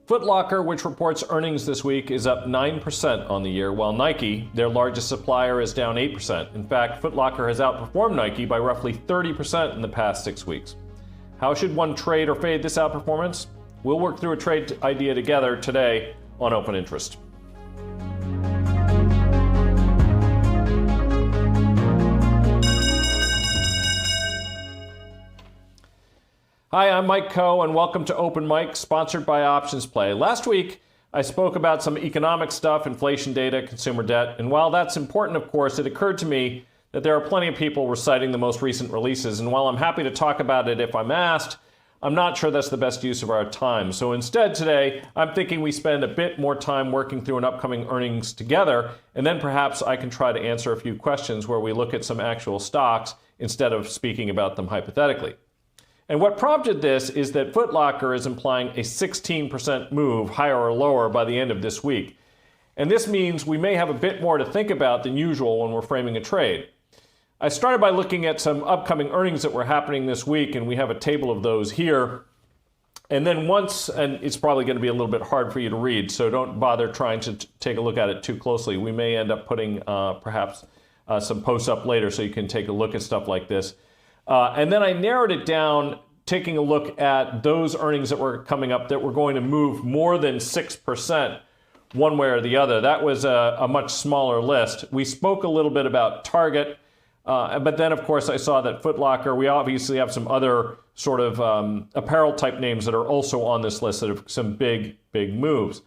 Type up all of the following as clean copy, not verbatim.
Foot Locker, which reports earnings this week, is up 9% on the year, while Nike, their largest supplier, is down 8%. In fact, Foot Locker has outperformed Nike by roughly 30% in the past 6 weeks. How should one trade or fade this outperformance? We'll work through a trade idea together today on Open Interest. Hi, I'm Mike Coe, and welcome to Open Mic, sponsored by OptionPlay. Last week, I spoke about some economic stuff, inflation data, consumer debt, and while that's important, of course, it occurred to me that there are plenty of people reciting the most recent releases, and while I'm happy to talk about it if I'm asked, I'm not sure that's the best use of our time. So instead today, I'm thinking we spend a bit more time working through an upcoming earnings together, and then perhaps I can try to answer a few questions where we look at some actual stocks instead of speaking about them hypothetically. And what prompted this is that Foot Locker is implying a 16% move higher or lower by the end of this week. And this means we may have a bit more to think about than usual when we're framing a trade. I started by looking at some upcoming earnings that were happening this week, and we have a table of those here. And then and it's probably going to be a little bit hard for you to read, so don't bother trying to take a look at it too closely. We may end up putting perhaps some posts up later so you can take a look at stuff like this. And then I narrowed it down, taking a look at those earnings that were coming up that were going to move more than 6% one way or the other. That was a much smaller list. We spoke a little bit about Target, but then, of course, I saw that Foot Locker, we obviously have some other sort of apparel type names that are also on this list that have some big moves.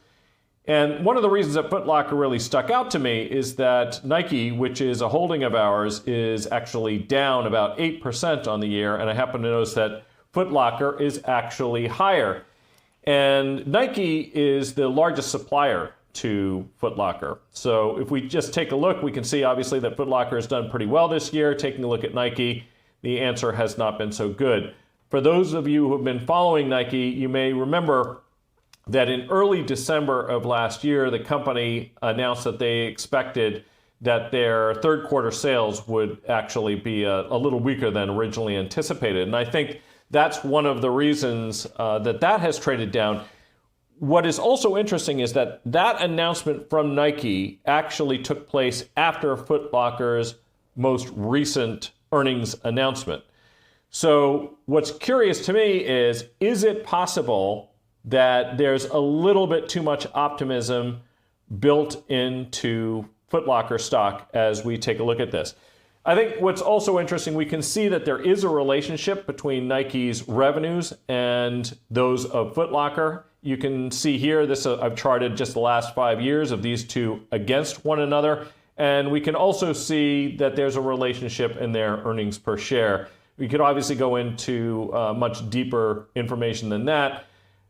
And one of the reasons that Foot Locker really stuck out to me is that Nike, which is a holding of ours, is actually down about 8% on the year. And I happen to notice that Foot Locker is actually higher. And Nike is the largest supplier to Foot Locker. So if we just take a look, we can see obviously that Foot Locker has done pretty well this year. Taking a look at Nike, the answer has not been so good. For those of you who have been following Nike, you may remember that in early December of last year, the company announced that they expected that their third quarter sales would actually be a little weaker than originally anticipated. And I think that's one of the reasons that has traded down. What is also interesting is that announcement from Nike actually took place after Foot Locker's most recent earnings announcement. So what's curious to me is it possible that there's a little bit too much optimism built into Foot Locker stock as we take a look at this? I think what's also interesting, we can see that there is a relationship between Nike's revenues and those of Foot Locker. You can see here, I've charted just the last 5 years of these two against one another. And we can also see that there's a relationship in their earnings per share. We could obviously go into much deeper information than that.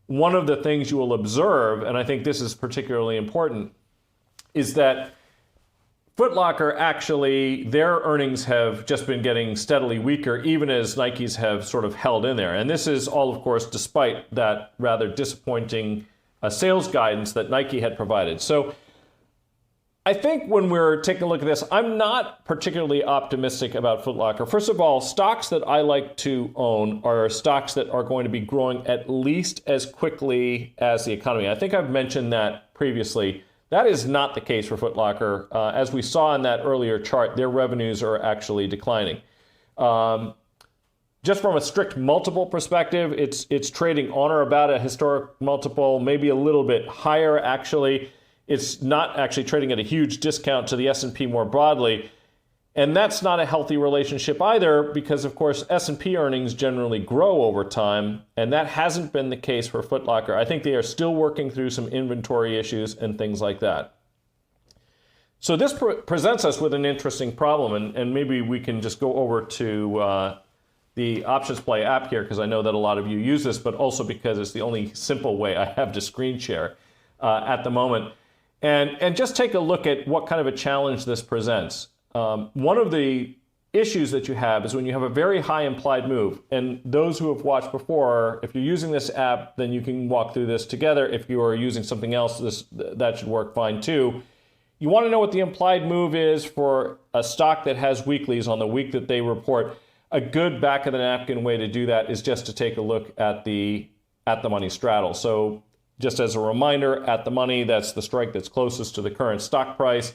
One of the things you will observe, and I think this is particularly important, is that Foot Locker actually, their earnings have just been getting steadily weaker, even as Nike's have sort of held in there. And this is all, of course, despite that rather disappointing sales guidance that Nike had provided. So I think when we're taking a look at this, I'm not particularly optimistic about Foot Locker. First of all, stocks that I like to own are stocks that are going to be growing at least as quickly as the economy. I think I've mentioned that previously. That is not the case for Foot Locker. As we saw in that earlier chart, their revenues are actually declining. Just from a strict multiple perspective, it's trading on or about a historic multiple, maybe a little bit higher actually. It's not actually trading at a huge discount to the S&P more broadly. And that's not a healthy relationship either because, of course, S&P earnings generally grow over time, and that hasn't been the case for Foot Locker. I think they are still working through some inventory issues and things like that. So this presents us with an interesting problem, and maybe we can just go over to the OptionPlay app here because I know that a lot of you use this, but also because it's the only simple way I have to screen share at the moment. And just take a look at what kind of a challenge this presents. One of the issues that you have is when you have a very high implied move. And those who have watched before, if you're using this app, then you can walk through this together. If you are using something else, that should work fine too. You want to know what the implied move is for a stock that has weeklies on the week that they report. A good back of the napkin way to do that is just to take a look at the money straddle. So just as a reminder, at the money, that's the strike that's closest to the current stock price.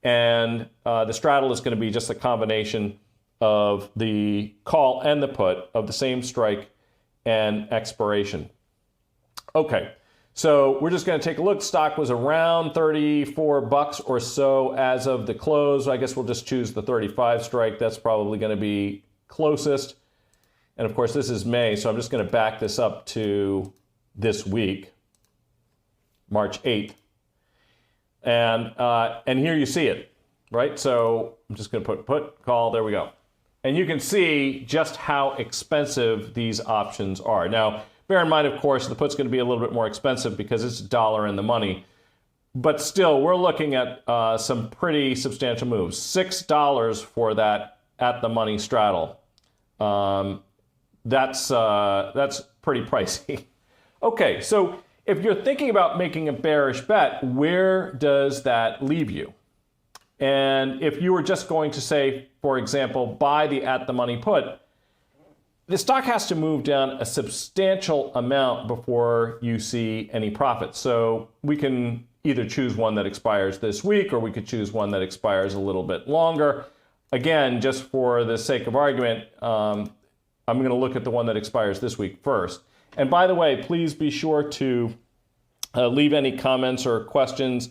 And the straddle is going to be just a combination of the call and the put of the same strike and expiration. Okay, so we're just going to take a look. Stock was around 34 bucks or so as of the close. I guess we'll just choose the 35 strike. That's probably going to be closest. And of course, this is May, so I'm just going to back this up to this week, March 8th. And here you see it, right? So I'm just going to put, call, there we go. And you can see just how expensive these options are. Now, bear in mind, of course, the put's going to be a little bit more expensive because it's $1 in the money. But still, we're looking at some pretty substantial moves. $6 for that at the money straddle. That's pretty pricey. Okay, so if you're thinking about making a bearish bet, where does that leave you? And if you were just going to say, for example, buy the at the money put, the stock has to move down a substantial amount before you see any profit. So we can either choose one that expires this week, or we could choose one that expires a little bit longer. Again, just for the sake of argument, I'm going to look at the one that expires this week first. And by the way, please be sure to leave any comments or questions,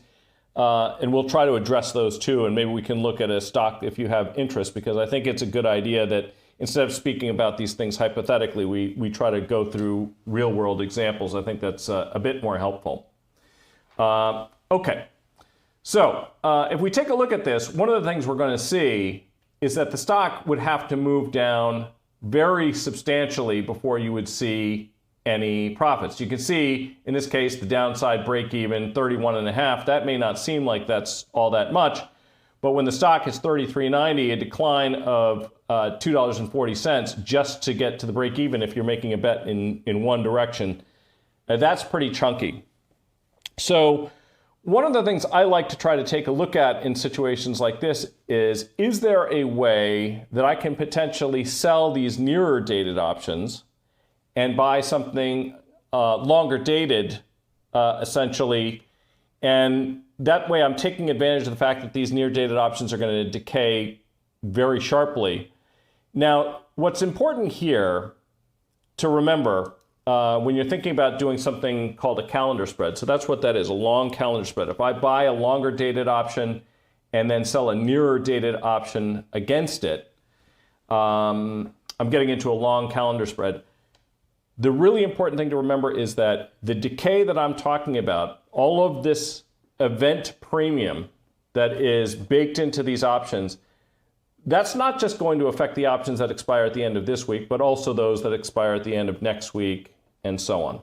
and we'll try to address those too. And maybe we can look at a stock if you have interest, because I think it's a good idea that instead of speaking about these things hypothetically, we try to go through real world examples. I think that's a bit more helpful. Okay, so if we take a look at this, one of the things we're going to see is that the stock would have to move down very substantially before you would see any profits. You can see, in this case, the downside break even, 31.5. That may not seem like that's all that much, but when the stock is 33.90, a decline of $2.40 just to get to the break even if you're making a bet in one direction, that's pretty chunky. So one of the things I like to try to take a look at in situations like this is there a way that I can potentially sell these nearer dated options and buy something longer dated, essentially, and that way I'm taking advantage of the fact that these near dated options are going to decay very sharply. Now, what's important here to remember when you're thinking about doing something called a calendar spread, so that's what that is, a long calendar spread. If I buy a longer dated option and then sell a nearer dated option against it, I'm getting into a long calendar spread. The really important thing to remember is that the decay that I'm talking about, all of this event premium that is baked into these options, that's not just going to affect the options that expire at the end of this week, but also those that expire at the end of next week, and so on.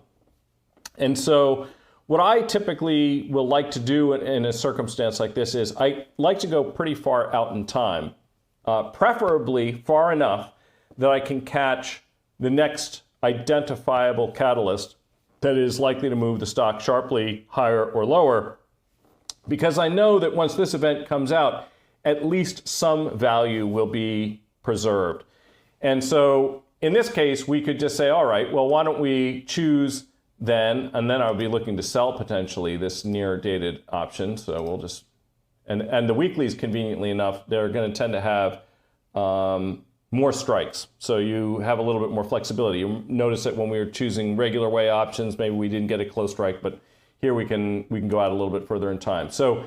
And so what I typically will like to do in a circumstance like this is I like to go pretty far out in time, preferably far enough that I can catch the next identifiable catalyst that is likely to move the stock sharply higher or lower, because I know that once this event comes out, at least some value will be preserved. And so in this case, we could just say, all right, well, why don't we choose then, and then I'll be looking to sell potentially this near dated option. So we'll just, and the weeklies, conveniently enough, they're going to tend to have more strikes. So you have a little bit more flexibility. You notice that when we were choosing regular way options, maybe we didn't get a close strike, but here we can go out a little bit further in time. So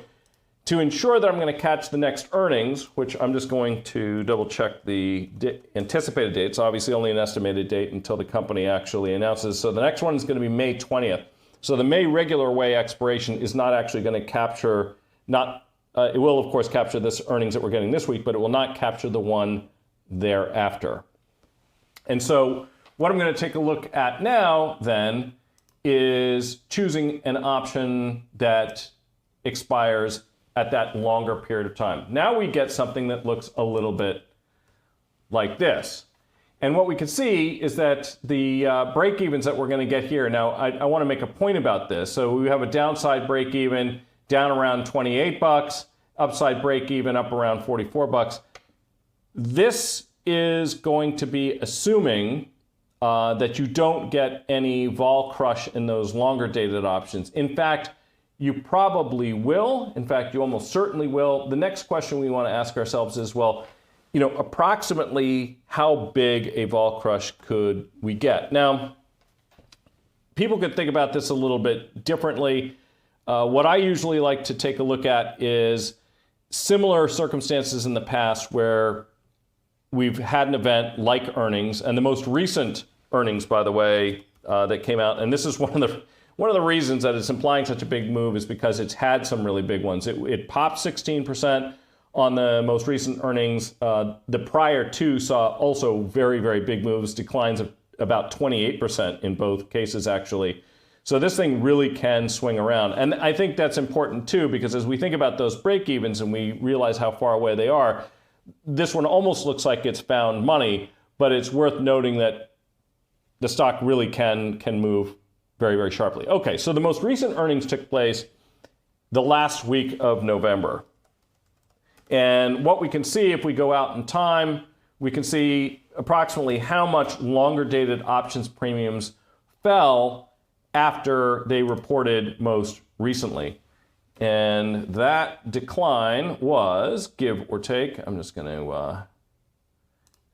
to ensure that I'm going to catch the next earnings, which I'm just going to double check the anticipated date. It's obviously only an estimated date until the company actually announces. So the next one is going to be May 20th. So the May regular way expiration is not actually going to capture, it will of course capture this earnings that we're getting this week, but it will not capture the one thereafter. And so what I'm going to take a look at now then is choosing an option that expires at that longer period of time. Now we get something that looks a little bit like this. And what we can see is that the break-evens that we're going to get here, now I want to make a point about this. So we have a downside break-even down around 28 bucks, upside break-even up around 44 bucks. This is going to be assuming that you don't get any vol crush in those longer dated options. In fact, you probably will. In fact, you almost certainly will. The next question we want to ask ourselves is, well, approximately how big a vol crush could we get? Now, people could think about this a little bit differently. What I usually like to take a look at is similar circumstances in the past where we've had an event like earnings, and the most recent earnings, by the way, that came out, and this is one of the reasons that it's implying such a big move is because it's had some really big ones. It popped 16% on the most recent earnings. The prior two saw also very, very big moves, declines of about 28% in both cases, actually. So this thing really can swing around. And I think that's important, too, because as we think about those break-evens and we realize how far away they are, this one almost looks like it's found money, but it's worth noting that the stock really can move very, very sharply. Okay, so the most recent earnings took place the last week of November. And what we can see if we go out in time, we can see approximately how much longer dated options premiums fell after they reported most recently. And that decline was, give or take, I'm just going to,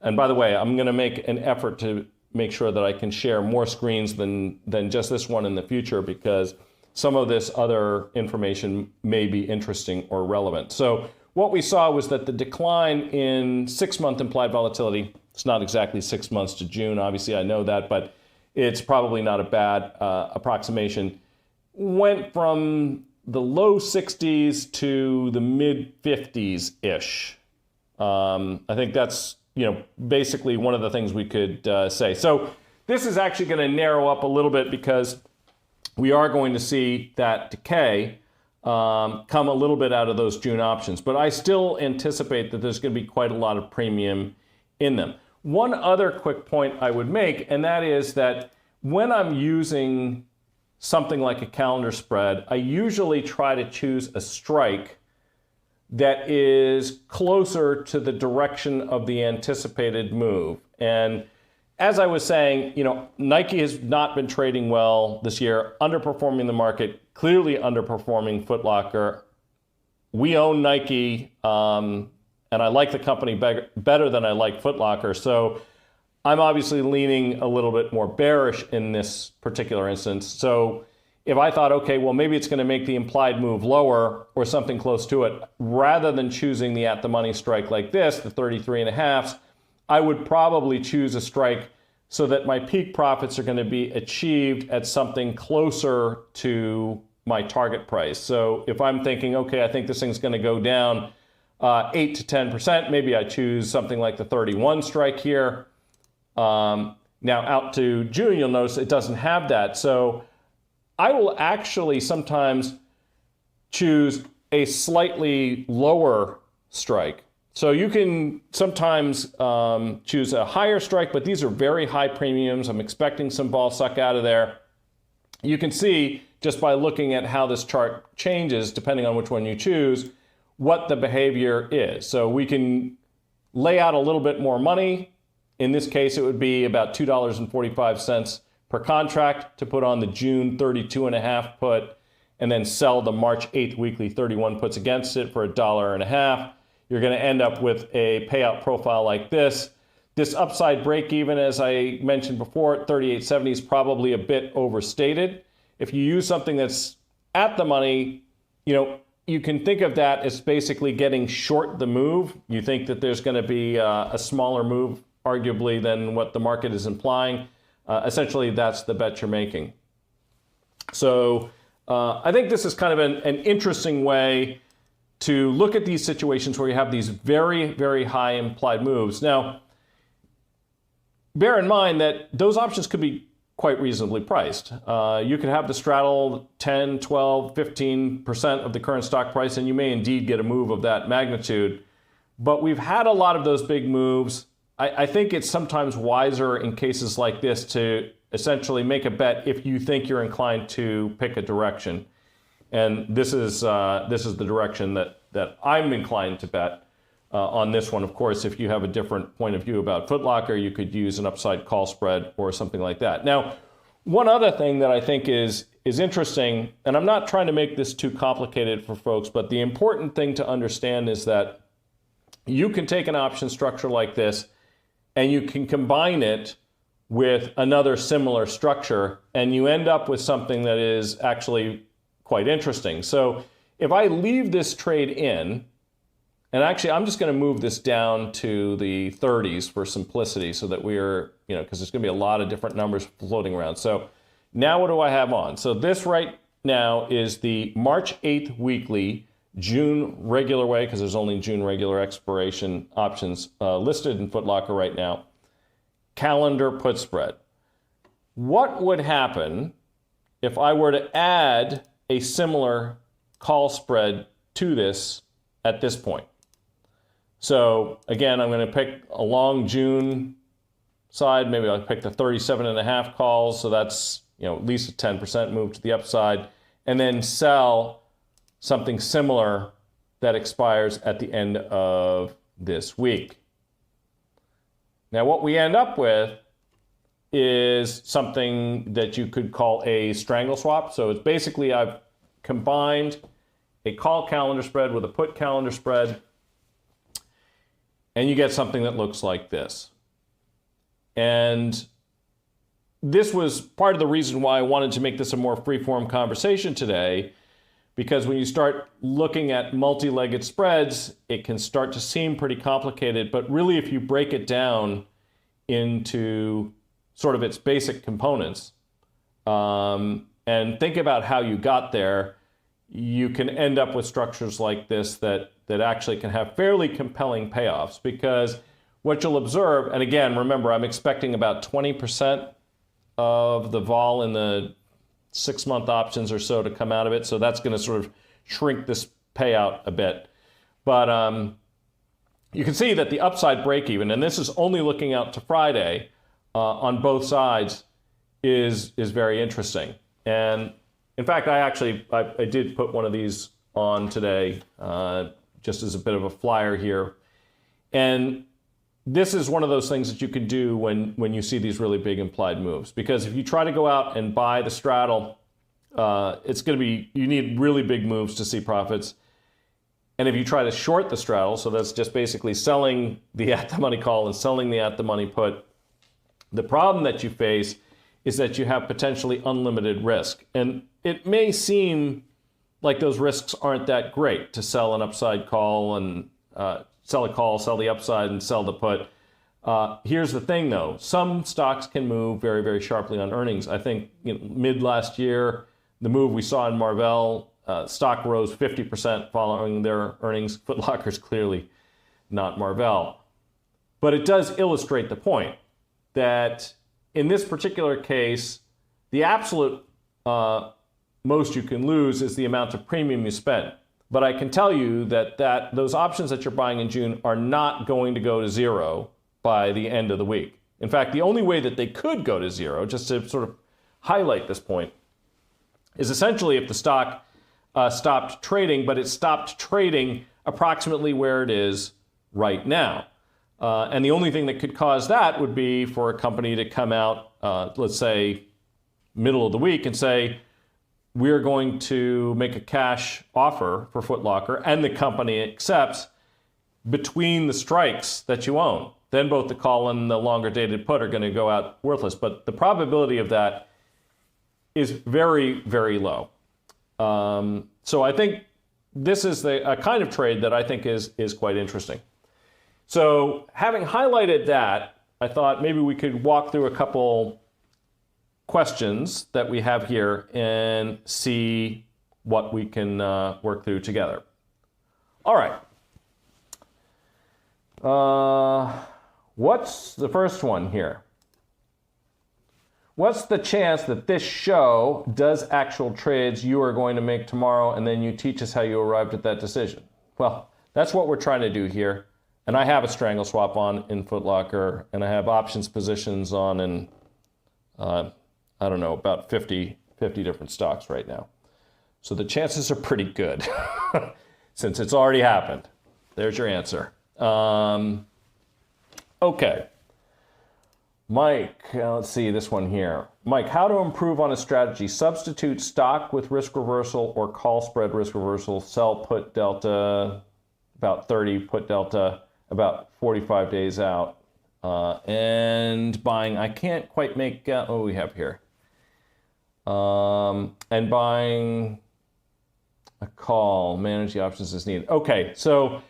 and by the way, I'm going to make an effort to make sure that I can share more screens than just this one in the future, because some of this other information may be interesting or relevant. So what we saw was that the decline in 6-month implied volatility, it's not exactly 6 months to June, obviously I know that, but it's probably not a bad approximation, went from the low 60s to the mid 50s-ish. I think that's basically one of the things we could say. So this is actually going to narrow up a little bit because we are going to see that decay come a little bit out of those June options. But I still anticipate that there's going to be quite a lot of premium in them. One other quick point I would make, and that is that when I'm using something like a calendar spread, I usually try to choose a strike that is closer to the direction of the anticipated move. And as I was saying, Nike has not been trading well this year, underperforming the market, clearly underperforming Foot Locker. We own Nike, and I like the company better than I like Foot Locker. So I'm obviously leaning a little bit more bearish in this particular instance. So if I thought, okay, well, maybe it's going to make the implied move lower or something close to it, rather than choosing the at-the-money strike like this, the 33.5s, I would probably choose a strike so that my peak profits are going to be achieved at something closer to my target price. So if I'm thinking, okay, I think this thing's going to go down 8 to 10%, maybe I choose something like the 31 strike here. Now out to June, you'll notice it doesn't have that. So I will actually sometimes choose a slightly lower strike. So you can sometimes choose a higher strike, but these are very high premiums. I'm expecting some vol suck out of there. You can see just by looking at how this chart changes, depending on which one you choose, what the behavior is. So we can lay out a little bit more money. In this case, it would be about $2.45 per contract to put on the June 32.5 put and then sell the March 8th weekly 31 puts against it for $1.50. You're going to end up with a payout profile like this. This upside break even, as I mentioned before, at 38.70 is probably a bit overstated. If you use something that's at the money, you can think of that as basically getting short the move. You think that there's going to be a smaller move, arguably, than what the market is implying. Essentially, that's the bet you're making. So I think this is kind of an interesting way to look at these situations where you have these very, very high implied moves. Now, bear in mind that those options could be quite reasonably priced. You could have the straddle 10, 12, 15% of the current stock price, and you may indeed get a move of that magnitude. But we've had a lot of those big moves. I think it's sometimes wiser in cases like this to essentially make a bet if you think you're inclined to pick a direction. And this is the direction that I'm inclined to bet. on this one. Of course, if you have a different point of view about Foot Locker, you could use an upside call spread or something like that. Now, one other thing that I think is interesting, and I'm not trying to make this too complicated for folks, but the important thing to understand is that you can take an option structure like this and you can combine it with another similar structure, and you end up with something that is actually quite interesting. So if I leave this trade in, and actually I'm just going to move this down to the 30s for simplicity so that we're, because there's going to be a lot of different numbers floating around. So now what do I have on? So this right now is the March 8th weekly, June regular way, because there's only June regular expiration options listed in Foot Locker right now. Calendar put spread. What would happen if I were to add a similar call spread to this at this point? So again, I'm going to pick a long June side. Maybe I'll pick the 37.5 calls. So that's at least a 10% move to the upside, and then sell something similar that expires at the end of this week. Now, what we end up with is something that you could call a strangle swap. So it's basically I've combined a call calendar spread with a put calendar spread, and you get something that looks like this. And this was part of the reason why I wanted to make this a more free-form conversation today, because when you start looking at multi-legged spreads, it can start to seem pretty complicated. But really, if you break it down into sort of its basic components and think about how you got there, you can end up with structures like this that actually can have fairly compelling payoffs. Because what you'll observe, and again, remember, I'm expecting about 20% of the vol in the 6-month options or so to come out of it. So that's going to sort of shrink this payout a bit. But you can see that the upside break even, and this is only looking out to Friday on both sides, is very interesting. And in fact, I did put one of these on today just as a bit of a flyer here. And this is one of those things that you can do when you see these really big implied moves. Because if you try to go out and buy the straddle, you need really big moves to see profits. And if you try to short the straddle, so that's just basically selling the at-the-money call and selling the at-the-money put, the problem that you face is that you have potentially unlimited risk. And it may seem like those risks aren't that great to sell an upside call and sell a call, sell the upside, and sell the put. Here's the thing, though. Some stocks can move very, very sharply on earnings. I think mid last year, the move we saw in Marvell, stock rose 50% following their earnings. Foot Locker's clearly not Marvell. But it does illustrate the point that in this particular case, the absolute most you can lose is the amount of premium you spend. But I can tell you that those options that you're buying in June are not going to go to zero by the end of the week. In fact, the only way that they could go to zero, just to sort of highlight this point, is essentially if the stock stopped trading, but it stopped trading approximately where it is right now. And the only thing that could cause that would be for a company to come out, let's say, middle of the week and say, we're going to make a cash offer for Foot Locker, and the company accepts between the strikes that you own. Then both the call and the longer dated put are going to go out worthless. But the probability of that is very, very low. So I think this is a kind of trade that I think is quite interesting. So having highlighted that, I thought maybe we could walk through a couple questions that we have here and see what we can work through together. All right. What's the first one here? What's the chance that this show does actual trades you are going to make tomorrow, and then you teach us how you arrived at that decision? Well, that's what we're trying to do here. And I have a strangle swap on in Foot Locker, and I have options positions on in, I don't know, about 50 different stocks right now. So the chances are pretty good since it's already happened. There's your answer. Okay. Mike, let's see this one here. Mike, how to improve on a strategy? Substitute stock with risk reversal or call spread risk reversal, sell put delta about 30, put delta about 45 days out. And buying, I can't quite make out what we have here. And buying a call, manage the options as needed. Okay, so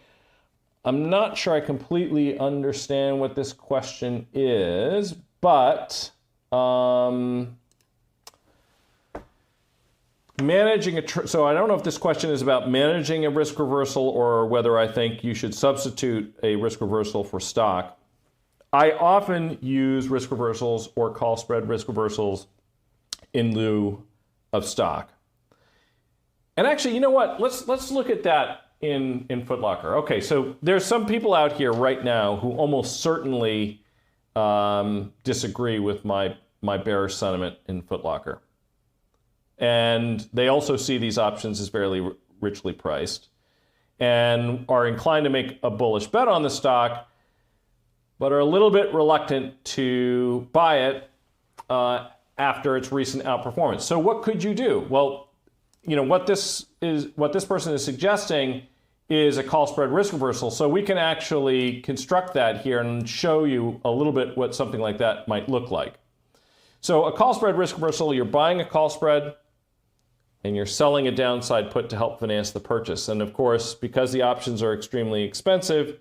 I'm not sure I completely understand what this question is, but managing so I don't know if this question is about managing a risk reversal or whether I think you should substitute a risk reversal for stock. I often use risk reversals or call spread risk reversals in lieu of stock. And actually, you know what? Let's look at that in Foot Locker. Okay, so there's some people out here right now who almost certainly disagree with my bearish sentiment in Foot Locker. And they also see these options as fairly richly priced and are inclined to make a bullish bet on the stock, but are a little bit reluctant to buy it after its recent outperformance. So what could you do? Well, you know, what this person is suggesting is a call spread risk reversal. So we can actually construct that here and show you a little bit what something like that might look like. So a call spread risk reversal, you're buying a call spread and you're selling a downside put to help finance the purchase. And of course, because the options are extremely expensive,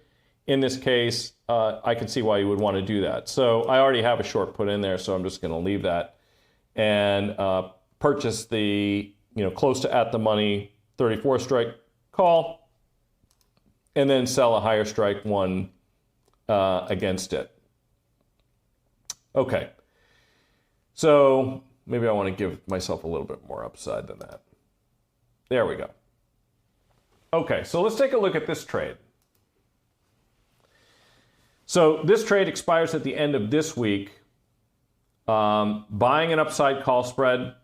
in this case, I can see why you would want to do that. So I already have a short put in there, so I'm just going to leave that and purchase the close to at the money 34 strike call, and then sell a higher strike one against it. Okay, so maybe I want to give myself a little bit more upside than that. There we go. Okay, so let's take a look at this trade. So this trade expires at the end of this week, buying an upside call spread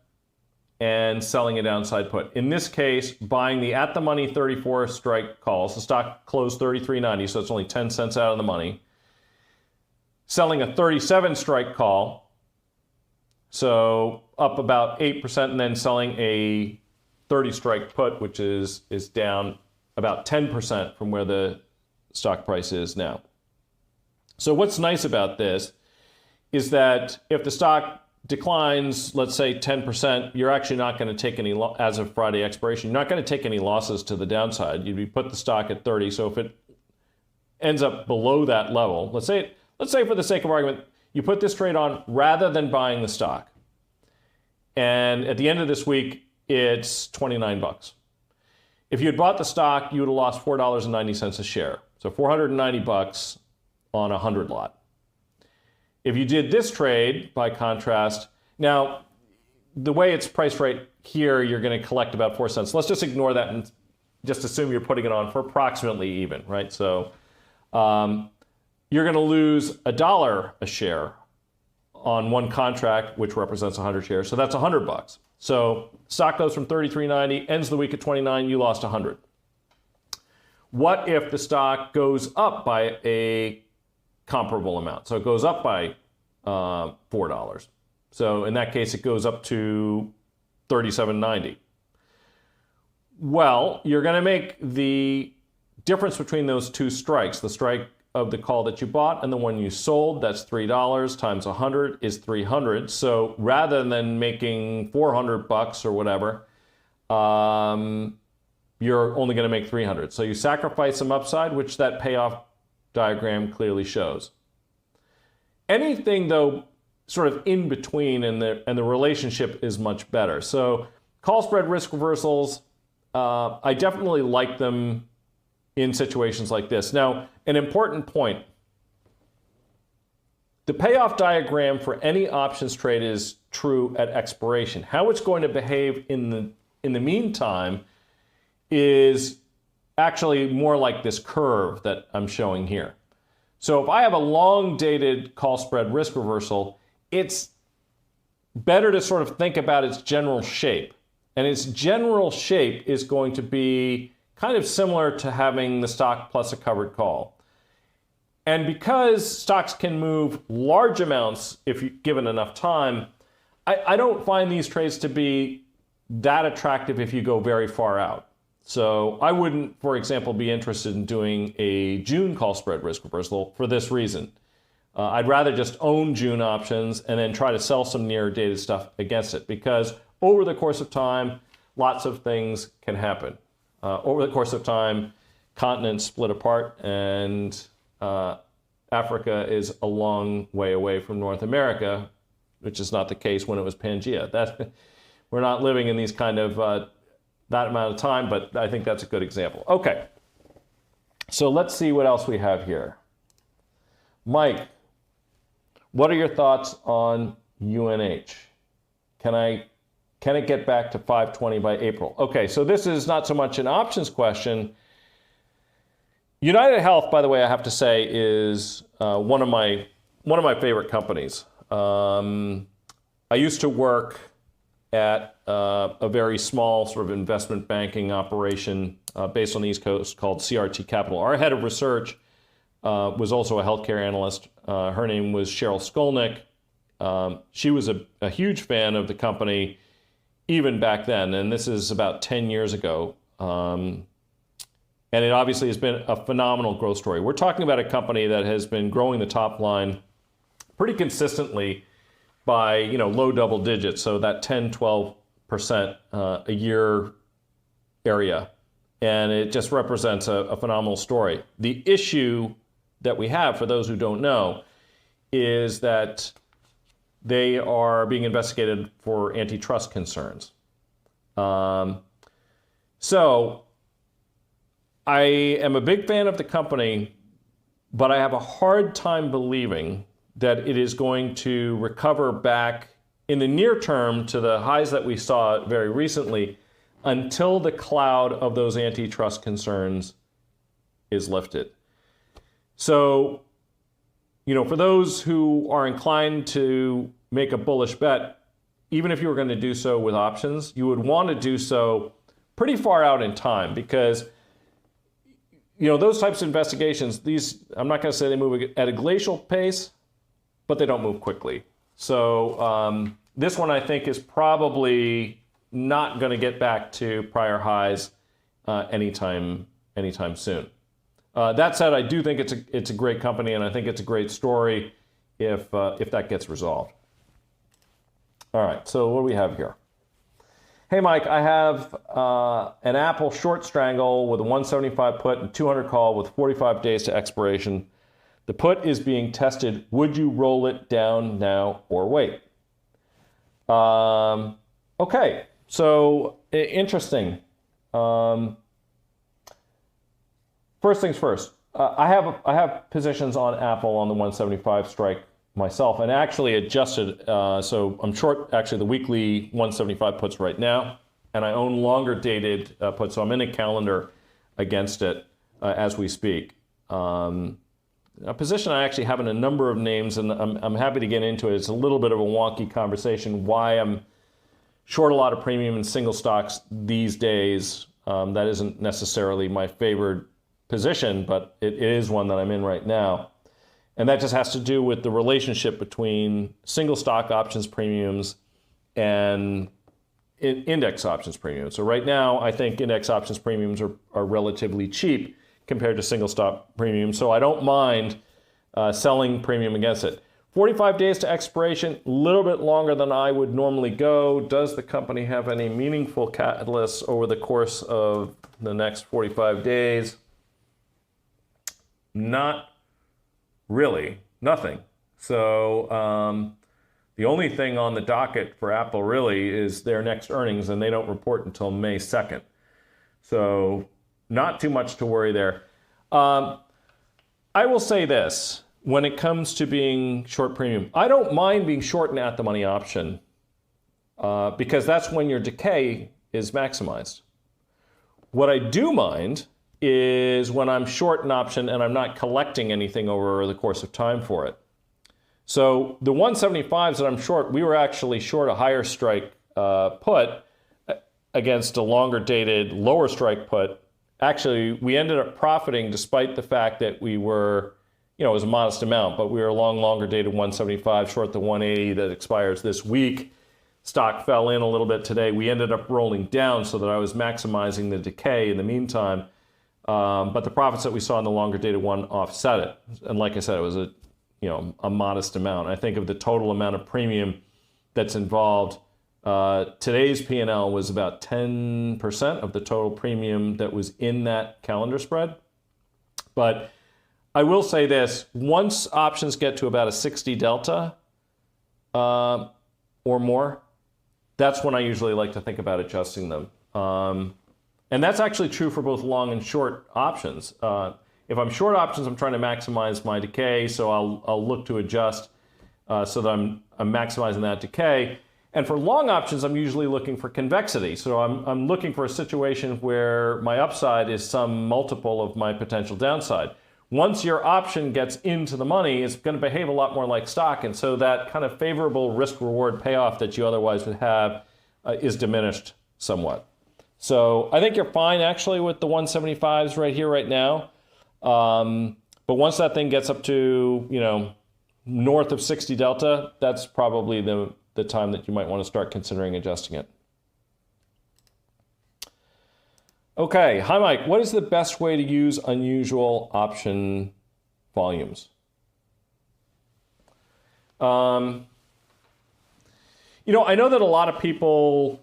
and selling a downside put. In this case, buying the at the money 34 strike calls. The stock closed 33.90, so it's only 10 cents out of the money. Selling a 37 strike call, so up about 8%, and then selling a 30 strike put, which is down about 10% from where the stock price is now. So what's nice about this is that if the stock declines, let's say 10%, you're actually not going to take any, as of Friday expiration, you're not going to take any losses to the downside. You'd put the stock at 30. So if it ends up below that level, let's say for the sake of argument, you put this trade on rather than buying the stock. And at the end of this week, it's 29 bucks. If you had bought the stock, you would have lost $4.90 a share. So 490 bucks on a 100 lot. If you did this trade, by contrast, now the way it's priced right here, you're going to collect about 4 cents. Let's just ignore that and just assume you're putting it on for approximately even, right? So you're going to lose $1 a share on one contract, which represents 100 shares. So that's 100 bucks. So stock goes from 33.90, ends the week at 29, you lost 100. What if the stock goes up by a comparable amount? So it goes up by $4. So in that case, it goes up to $37.90. Well, you're going to make the difference between those two strikes, the strike of the call that you bought and the one you sold. That's $3 times 100 is 300. So rather than making 400 bucks or whatever, you're only going to make 300. So you sacrifice some upside, which that payoff diagram clearly shows. Anything, though, sort of in between, and the relationship is much better. So call spread risk reversals, I definitely like them in situations like this. Now, an important point. The payoff diagram for any options trade is true at expiration. How it's going to behave in the meantime is actually more like this curve that I'm showing here. So if I have a long-dated call spread risk reversal, it's better to sort of think about its general shape. And its general shape is going to be kind of similar to having the stock plus a covered call. And because stocks can move large amounts if you're given enough time, I don't find these trades to be that attractive if you go very far out. So I wouldn't, for example, be interested in doing a June call spread risk reversal for this reason. I'd rather just own June options and then try to sell some near dated stuff against it, because over the course of time, lots of things can happen. Over the course of time, continents split apart, and Africa is a long way away from North America, which is not the case when it was Pangea. We're not living in these kind of that amount of time, but I think that's a good example. Okay, so let's see what else we have here. Mike, what are your thoughts on UNH? Can it get back to 520 by April? Okay, so this is not so much an options question. United Health, by the way, I have to say, is one of my favorite companies. I used to work at a very small sort of investment banking operation based on the East Coast called CRT Capital. Our head of research was also a healthcare analyst. Her name was Cheryl Skolnick. She was a huge fan of the company even back then, and this is about 10 years ago. And it obviously has been a phenomenal growth story. We're talking about a company that has been growing the top line pretty consistently by low double digits, so that 10-12% a year area. And it just represents a phenomenal story. The issue that we have, for those who don't know, is that they are being investigated for antitrust concerns. So I am a big fan of the company, but I have a hard time believing that it is going to recover back in the near term to the highs that we saw very recently until the cloud of those antitrust concerns is lifted. So, for those who are inclined to make a bullish bet, even if you were going to do so with options, you would want to do so pretty far out in time, because those types of investigations, I'm not going to say they move at a glacial pace, but they don't move quickly. So this one, I think, is probably not going to get back to prior highs anytime soon. That said, I do think it's a great company, and I think it's a great story if that gets resolved. All right, so what do we have here? Hey, Mike, I have an Apple short strangle with a 175 put and 200 call with 45 days to expiration. The put is being tested. Would you roll it down now or wait? Okay, so interesting. First things first. I have positions on Apple on the 175 strike myself, and actually adjusted. So I'm short actually the weekly 175 puts right now, and I own longer dated puts. So I'm in a calendar against it as we speak. A position I actually have in a number of names, and I'm happy to get into it. It's a little bit of a wonky conversation why I'm short a lot of premium and single stocks these days. That isn't necessarily my favored position, but it is one that I'm in right now. And that just has to do with the relationship between single stock options premiums and index options premiums. So right now, I think index options premiums are relatively cheap compared to single stock premiums. So I don't mind selling premium against it. 45 days to expiration, a little bit longer than I would normally go. Does the company have any meaningful catalysts over the course of the next 45 days? Not really, nothing. So the only thing on the docket for Apple really is their next earnings, and they don't report until May 2nd. So not too much to worry there. I will say this, when it comes to being short premium, I don't mind being short an at-the-money option because that's when your decay is maximized. What I do mind is when I'm short an option and I'm not collecting anything over the course of time for it. So the 175s that I'm short, we were actually short a higher strike put against a longer dated lower strike put. Actually, we ended up profiting despite the fact that we were it was a modest amount, but we were long, longer dated 175, short the 180 that expires this week. Stock fell in a little bit today. We ended up rolling down so that I was maximizing the decay in the meantime. But the profits that we saw in the longer dated one offset it. And like I said, it was a modest amount. I think of the total amount of premium that's involved. Today's P&L was about 10% of the total premium that was in that calendar spread. But I will say this, once options get to about a 60 delta or more, that's when I usually like to think about adjusting them. And that's actually true for both long and short options. If I'm short options, I'm trying to maximize my decay, so I'll look to adjust so that I'm maximizing that decay. And for long options, I'm usually looking for convexity. So I'm looking for a situation where my upside is some multiple of my potential downside. Once your option gets into the money, it's going to behave a lot more like stock. And so that kind of favorable risk-reward payoff that you otherwise would have is diminished somewhat. So I think you're fine, actually, with the 175s right here, right now. But once that thing gets up to, north of 60 delta, that's probably the time that you might want to start considering adjusting it. Okay, hi Mike, what is the best way to use unusual option volumes? I know that a lot of people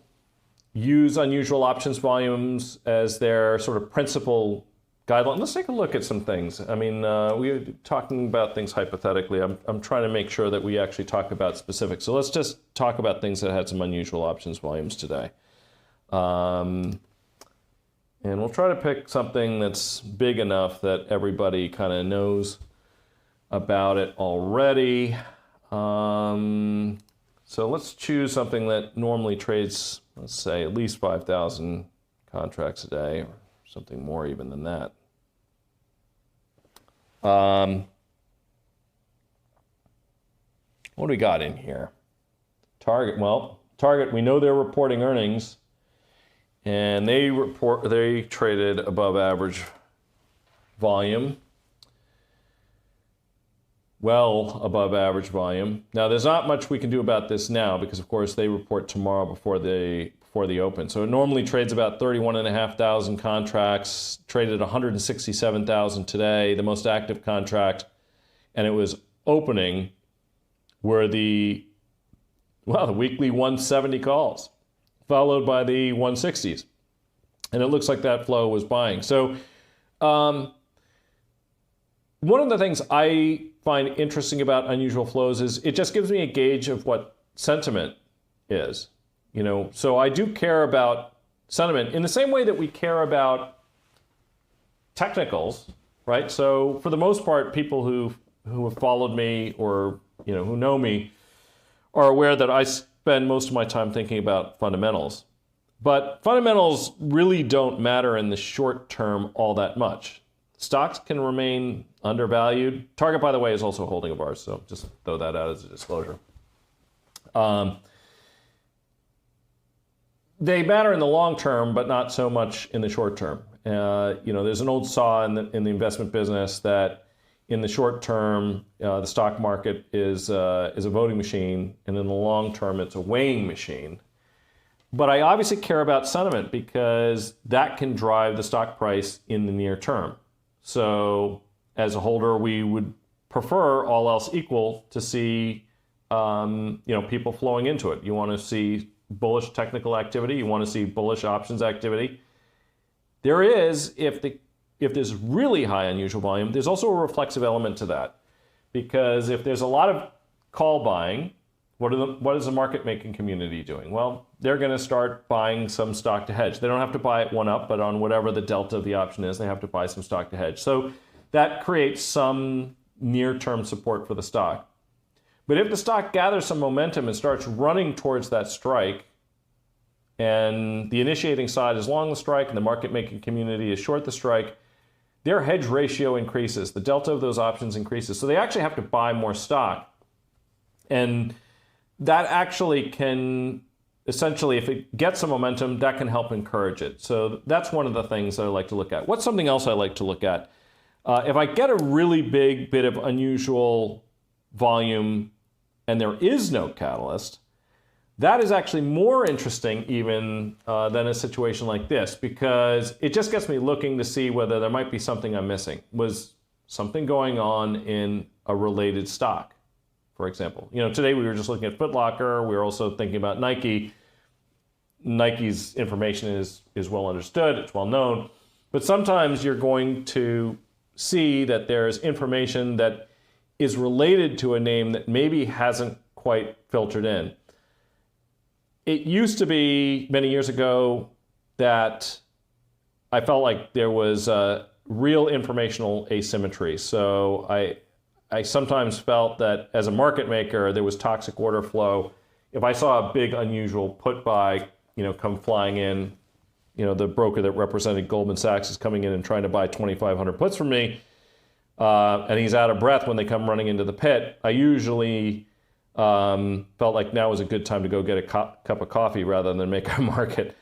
use unusual options volumes as their sort of principal guideline. Let's take a look at some things. I mean, we're talking about things hypothetically. I'm trying to make sure that we actually talk about specifics. So let's just talk about things that had some unusual options volumes today. And we'll try to pick something that's big enough that everybody kind of knows about it already. So let's choose something that normally trades, let's say, at least 5,000 contracts a day, or something more even than that. What do we got in here? Target, we know they're reporting earnings. And they traded above average volume, well above average volume. Now, there's not much we can do about this now because, of course, they report tomorrow before the open. So it normally trades about 31,500 contracts, traded 167,000 today, the most active contract, and it was opening were the weekly 170 calls, followed by the 160s. And it looks like that flow was buying. So one of the things I find interesting about unusual flows is it just gives me a gauge of what sentiment is. So I do care about sentiment in the same way that we care about technicals, right? So for the most part, people who have followed me or who know me are aware that I spend most of my time thinking about fundamentals. But fundamentals really don't matter in the short term all that much. Stocks can remain undervalued. Target, by the way, is also a holding of ours, so just throw that out as a disclosure. They matter in the long term, but not so much in the short term. There's an old saw in the investment business that in the short term, the stock market is a voting machine, and in the long term, it's a weighing machine. But I obviously care about sentiment because that can drive the stock price in the near term. So as a holder, we would prefer, all else equal, to see people flowing into it. You want to see bullish technical activity. You want to see bullish options activity. There is, if there's really high unusual volume, there's also a reflexive element to that. Because if there's a lot of call buying, what is the market making community doing? Well, they're going to start buying some stock to hedge. They don't have to buy it one up, but on whatever the delta of the option is, they have to buy some stock to hedge. So that creates some near-term support for the stock. But if the stock gathers some momentum and starts running towards that strike, and the initiating side is long the strike and the market making community is short the strike, their hedge ratio increases. The delta of those options increases. So they actually have to buy more stock. And that actually can, essentially, if it gets some momentum, that can help encourage it. So that's one of the things that I like to look at. What's something else I like to look at? If I get a really big bit of unusual volume and there is no catalyst, that is actually more interesting even than a situation like this, because it just gets me looking to see whether there might be something I'm missing. Was something going on in a related stock, for example? You know, today we were just looking at Foot Locker. We were also thinking about Nike. Nike's information is well understood. It's well known. But sometimes you're going to see that there's information that is related to a name that maybe hasn't quite filtered in. It used to be many years ago that I felt like there was real informational asymmetry. So I sometimes felt that as a market maker, there was toxic order flow. If I saw a big unusual put buy, come flying in, the broker that represented Goldman Sachs is coming in and trying to buy 2,500 puts from me, and he's out of breath when they come running into the pit, I usually felt like now was a good time to go get a cup of coffee rather than make a market,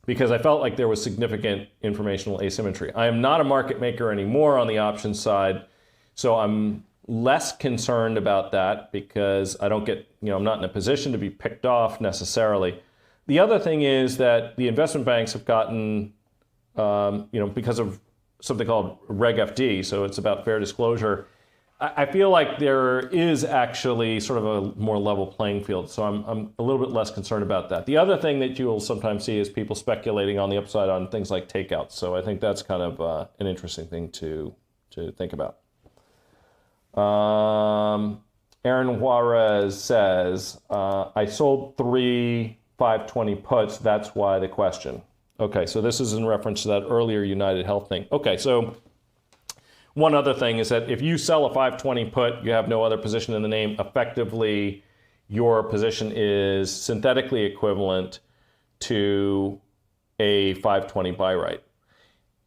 because I felt like there was significant informational asymmetry. I am not a market maker anymore on the options side, so I'm less concerned about that because I don't get, I'm not in a position to be picked off necessarily. The other thing is that the investment banks have gotten, because of something called Reg FD, so it's about fair disclosure, I feel like there is actually sort of a more level playing field, so I'm a little bit less concerned about that. The other thing that you will sometimes see is people speculating on the upside on things like takeouts, so I think that's kind of an interesting thing to think about. Aaron Juarez says, I sold 3 520 puts, that's why the question. Okay, so this is in reference to that earlier United Health thing. Okay, so one other thing is that if you sell a 520 put, you have no other position in the name, effectively your position is synthetically equivalent to a 520 buy right.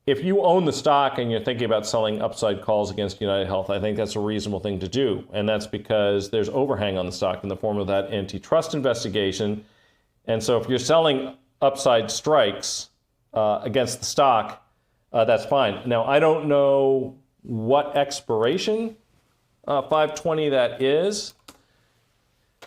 If you own the stock and you're thinking about selling upside calls against United Health, I think that's a reasonable thing to do. And that's because there's overhang on the stock in the form of that antitrust investigation. And so if you're selling upside strikes against the stock, that's fine. Now, I don't know what expiration 520 that is.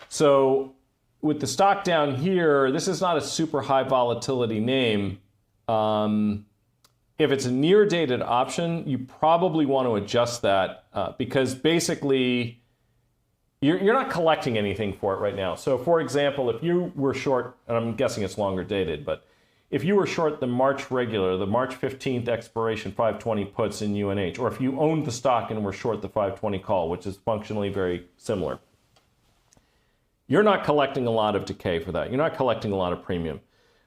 So with the stock down here, this is not a super high volatility name. If it's a near dated option, you probably want to adjust that because basically you're not collecting anything for it right now. So for example, if you were short, and I'm guessing it's longer dated, but if you were short the March regular, the March 15th expiration 520 puts in UNH, or if you owned the stock and were short the 520 call, which is functionally very similar, you're not collecting a lot of decay for that. You're not collecting a lot of premium.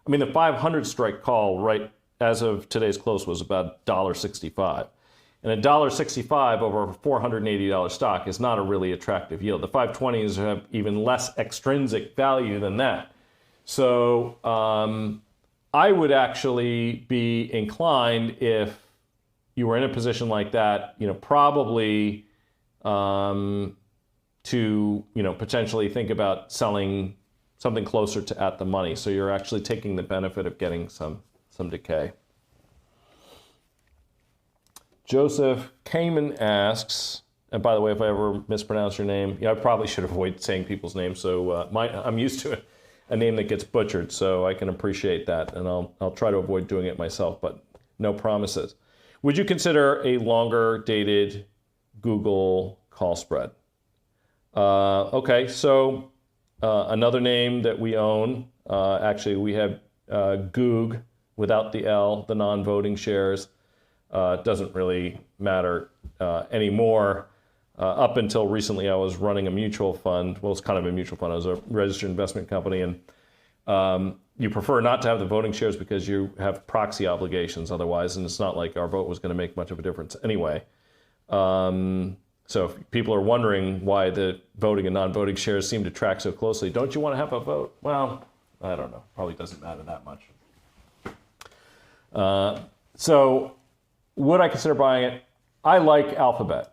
I mean, the 500 strike call right as of today's close was about $1.65. And $1.65 over a $480 stock is not a really attractive yield. The 520s have even less extrinsic value than that. So I would actually be inclined, if you were in a position like that, probably to potentially think about selling something closer to at the money. So you're actually taking the benefit of getting some decay. Joseph Kamen asks, and by the way, if I ever mispronounce your name, I probably should avoid saying people's names. So I'm used to a name that gets butchered, so I can appreciate that, and I'll try to avoid doing it myself, but no promises. Would you consider a longer dated Google call spread? Okay, so another name that we own, actually we have Goog without the L, the non-voting shares. Doesn't really matter anymore. Up until recently, I was running a mutual fund. Well, it's kind of a mutual fund. I was a registered investment company, and you prefer not to have the voting shares because you have proxy obligations otherwise, and it's not like our vote was going to make much of a difference anyway. So if people are wondering why the voting and non-voting shares seem to track so closely, don't you want to have a vote? Well, I don't know. Probably doesn't matter that much. So would I consider buying it? I like Alphabet.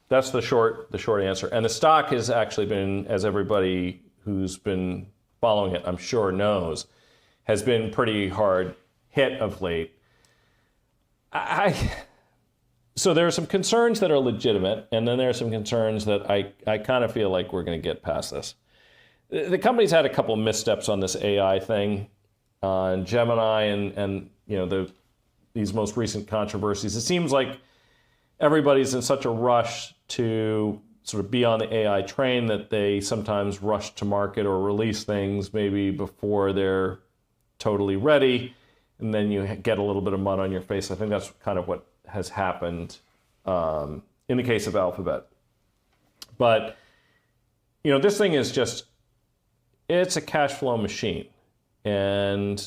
That's the short answer. And the stock has actually been, as everybody who's been following it, I'm sure knows, has been pretty hard hit of late. So there are some concerns that are legitimate, and then there are some concerns that I kind of feel like we're going to get past this. The company's had a couple of missteps on this AI thing, on Gemini and these most recent controversies. It seems like everybody's in such a rush to sort of be on the AI train that they sometimes rush to market or release things maybe before they're totally ready, and then you get a little bit of mud on your face. I think that's kind of what has happened in the case of Alphabet. But, this thing is just, it's a cash flow machine. And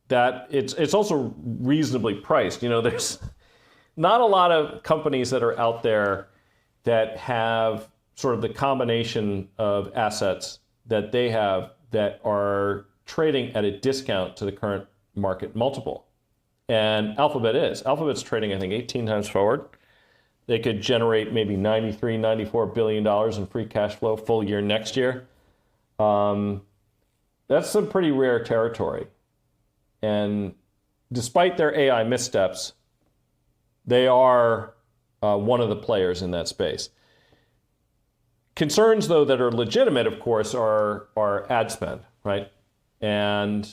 that it's also reasonably priced. There's not a lot of companies that are out there that have sort of the combination of assets that they have that are trading at a discount to the current market multiple. And Alphabet is. Alphabet's trading, I think, 18 times forward. They could generate maybe $93, $94 billion in free cash flow full year next year. That's some pretty rare territory. And despite their AI missteps, they are one of the players in that space. Concerns, though, that are legitimate, of course, are ad spend, right? And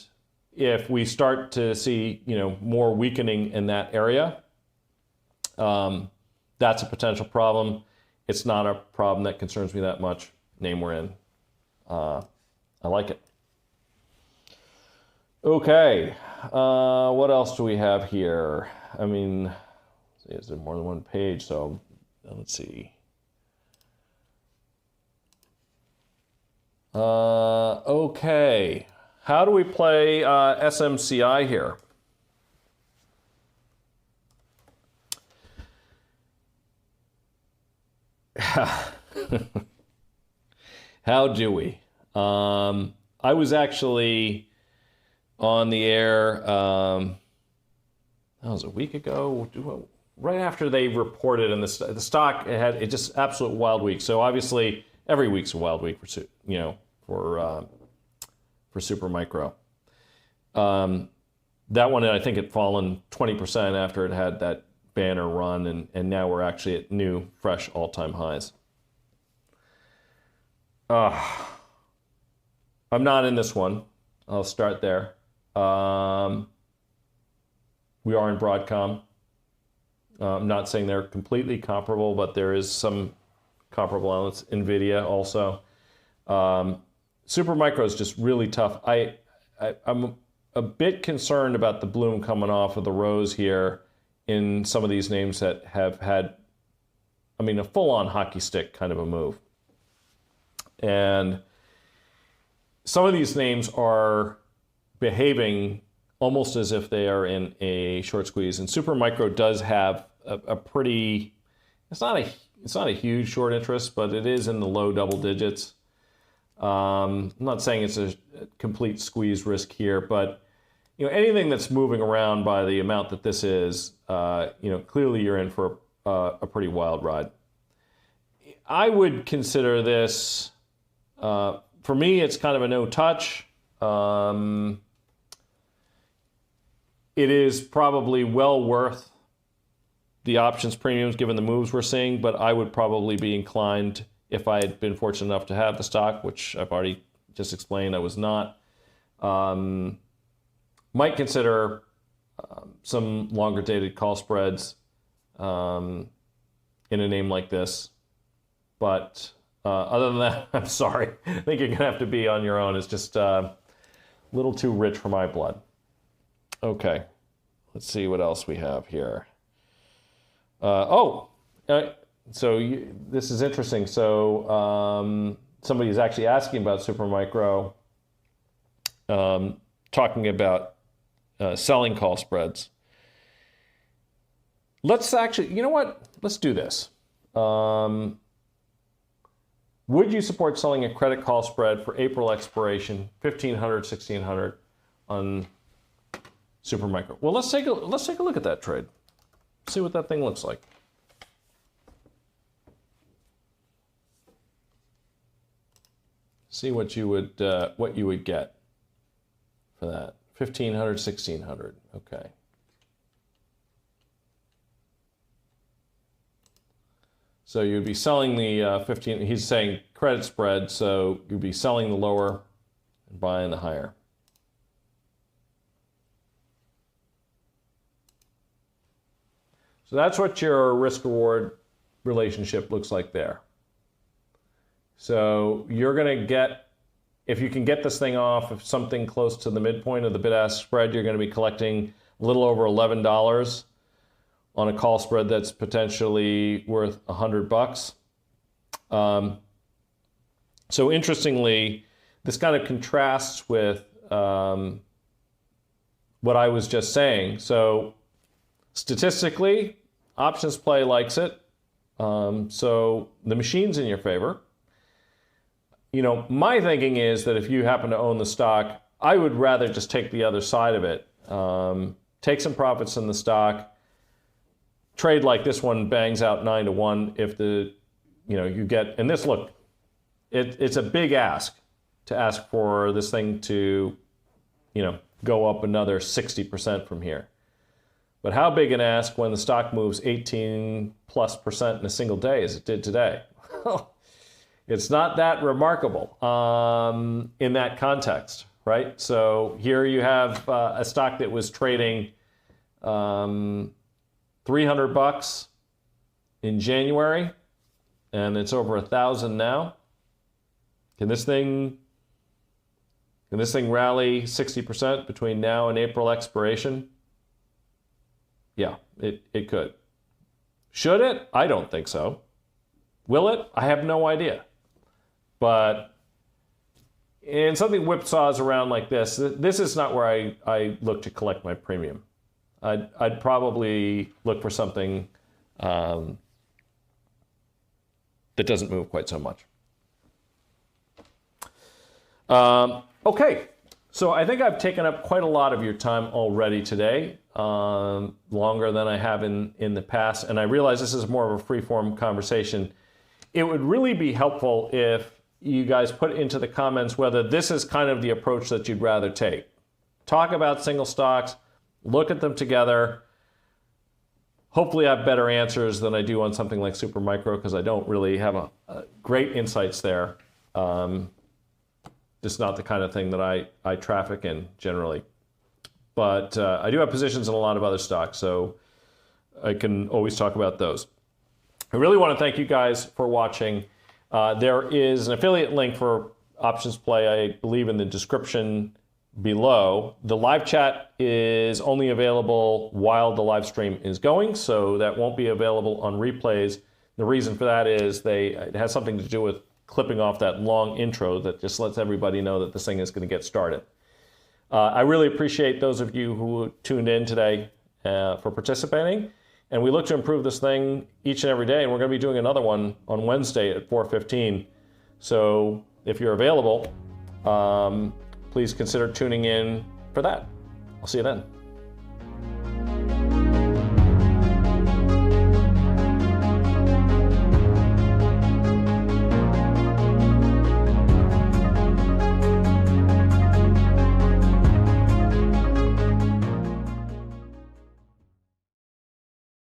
if we start to see, more weakening in that area, that's a potential problem. It's not a problem that concerns me that much. Name we're in. I like it. Okay. What else do we have here? I mean, is there more than one page? So let's see. Okay. How do we play SMCI here? How do we? I was actually on the air, that was a week ago, right after they reported, and the stock had just absolute wild week. So obviously every week's a wild week for Supermicro. That one, I think, had fallen 20% after it had that banner run, and now we're actually at new, fresh, all-time highs. I'm not in this one. I'll start there. We are in Broadcom. I'm not saying they're completely comparable, but there is some comparable elements. NVIDIA also. Supermicro is just really tough. I'm a bit concerned about the bloom coming off of the rose here in some of these names that have had, a full-on hockey stick kind of a move. And some of these names are behaving almost as if they are in a short squeeze. And Supermicro does have a pretty, it's not a huge short interest, but it is in the low double digits. I'm not saying it's a complete squeeze risk here, but anything that's moving around by the amount that this is, clearly you're in for a pretty wild ride. I would consider this, for me, it's kind of a no touch. It is probably well worth the options premiums given the moves we're seeing, but I would probably be inclined, if I had been fortunate enough to have the stock, which I've already just explained I was not, might consider some longer dated call spreads in a name like this. But other than that, I'm sorry. I think you're going to have to be on your own. It's just a little too rich for my blood. Okay, let's see what else we have here. So this is interesting. So somebody's actually asking about Supermicro, talking about selling call spreads. Let's actually, you know what? Let's do this. Would you support selling a credit call spread for April expiration, 1,500, 1,600 on Supermicro? Well, let's take a look at that trade. See what that thing looks like. See what you would get for that. 1,500, 1,600. Okay. So you'd be selling the 15, he's saying credit spread, so you'd be selling the lower and buying the higher. So that's what your risk-reward relationship looks like there. So you're going to get, if you can get this thing off of something close to the midpoint of the bid-ask spread, you're going to be collecting a little over $11 on a call spread that's potentially worth $100. So interestingly, this kind of contrasts with what I was just saying. So statistically, OptionPlay likes it. So the machine's in your favor. You know, my thinking is that if you happen to own the stock, I would rather just take the other side of it. Take some profits in the stock. Trade like this one bangs out 9-to-1 if the, you get, and this, look, it's a big ask to ask for this thing to, go up another 60% from here. But how big an ask when the stock moves 18+% in a single day as it did today? It's not that remarkable in that context, right? So here you have a stock that was trading $300 in January, and it's over 1,000 now. Can this thing rally 60% between now and April expiration? Yeah, it could. Should it? I don't think so. Will it? I have no idea. But in something whipsaws around like this is not where I look to collect my premium. I'd probably look for something that doesn't move quite so much. Okay, so I think I've taken up quite a lot of your time already today, longer than I have in the past, and I realize this is more of a free-form conversation. It would really be helpful if you guys put into the comments whether this is kind of the approach that you'd rather take. Talk about single stocks, look at them together. Hopefully I have better answers than I do on something like Supermicro because I don't really have a great insights there. Just not the kind of thing that I traffic in generally. But I do have positions in a lot of other stocks, so I can always talk about those. I really want to thank you guys for watching. There is an affiliate link for OptionPlay, I believe, in the description below. The live chat is only available while the live stream is going, so that won't be available on replays. The reason for that is it has something to do with clipping off that long intro that just lets everybody know that this thing is going to get started. I really appreciate those of you who tuned in today for participating. And we look to improve this thing each and every day, and we're going to be doing another one on Wednesday at 4:15. So if you're available, please consider tuning in for that. I'll see you then.